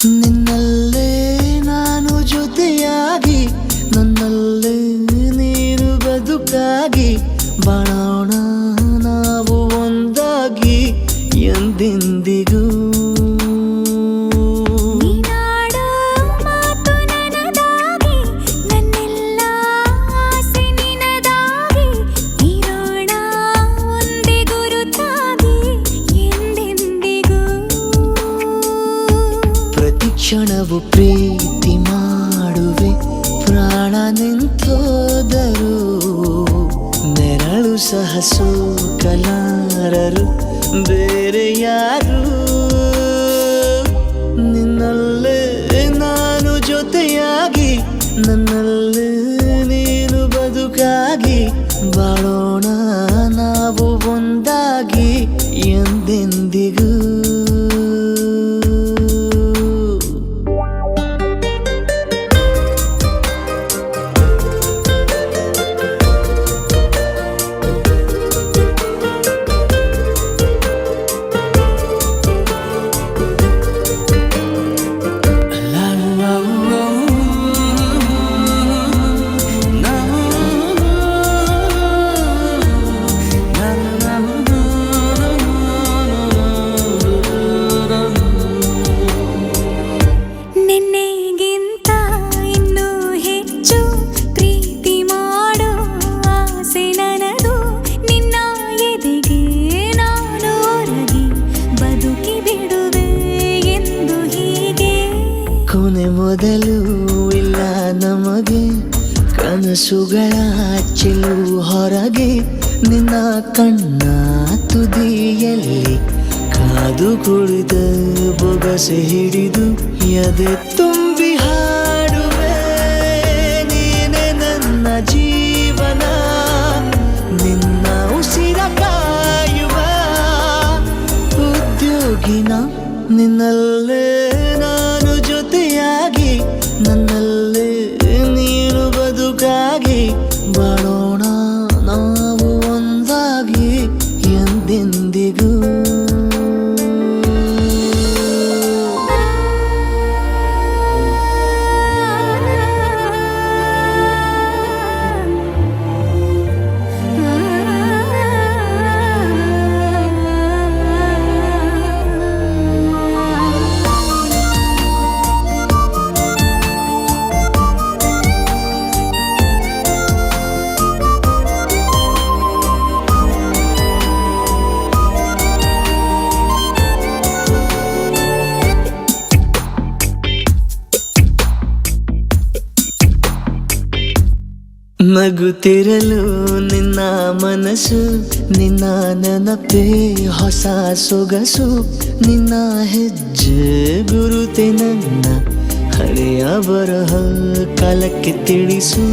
ನಿನ್ನಲ್ಲೇ ನಾನು ಜೊತೆಯಾಗಿ ನನ್ನಲ್ಲೇ ನೀನು ಬದುಕಾಗಿ ಬಾಳೋಣ ನಾವು ಒಂದಾಗಿ ಎಂದೆಂದಿಗೂ. ಕ್ಷಣವು ಪ್ರೀತಿ ಮಾಡುವೆ ಪ್ರಾಣ ನಿಂತೋದರು ನೆರಳು ಸಹ ಸೋಕಲಾರರು ಬೇರೆ ಯಾರು. ನಿನ್ನಲ್ಲೇ ನಾನು ಜೊತೆಯಾಗಿ ನನ್ನಲ್ಲೇ ನೀನು ಬದುಕಾಗಿ ಬಾಳೋಣ ನಾವು ಒಂದಾಗಿ ಎಂದೆಂದಿಗೂ. ಕೊನೆ ಮೊದಲು ಇಲ್ಲ ನಮಗೆ ಕನಸುಗಳ ಚೆಲು ಹೊರಗೆ ನಿನ್ನ ಕಣ್ಣ ತುದಿಯಲ್ಲಿ ಕಾದು ಕುಳಿತ ಬೊಗಸೆ ಹಿಡಿದು ಎದೆ ತುಂಬಿ ಹಾಡುವೆ ನೀನೆ ನನ್ನ ಜೀವನ ನಿನ್ನ ಉಸಿರ ಕಾಯುವ ಉದ್ಯೋಗಿನ ನಿನ್ನಲ್ಲೇ ನಾನು ಜೊತೆಯಾಗಿ ನನ್ನಲ್ಲೇ ನೀನು ಬದುಕಾಗಿ ಬಾಳೋಣ ನಾವು ಒಂದಾಗಿ ಎಂದೆಂದಿಗೂ. ನಗುತ್ತಿರಲು ನಿನ್ನ ಮನಸ್ಸು ನಿನ್ನ ನೆನಪೇ ಹೊಸ ಸೊಗಸು ನಿನ್ನ ಹೆಜ್ಜೆ ಗುರುತೆ ನನ್ನ ಹಳೆಯ ಬರಹ ಕಾಲಕ್ಕೆ ತಿಳಿಸು.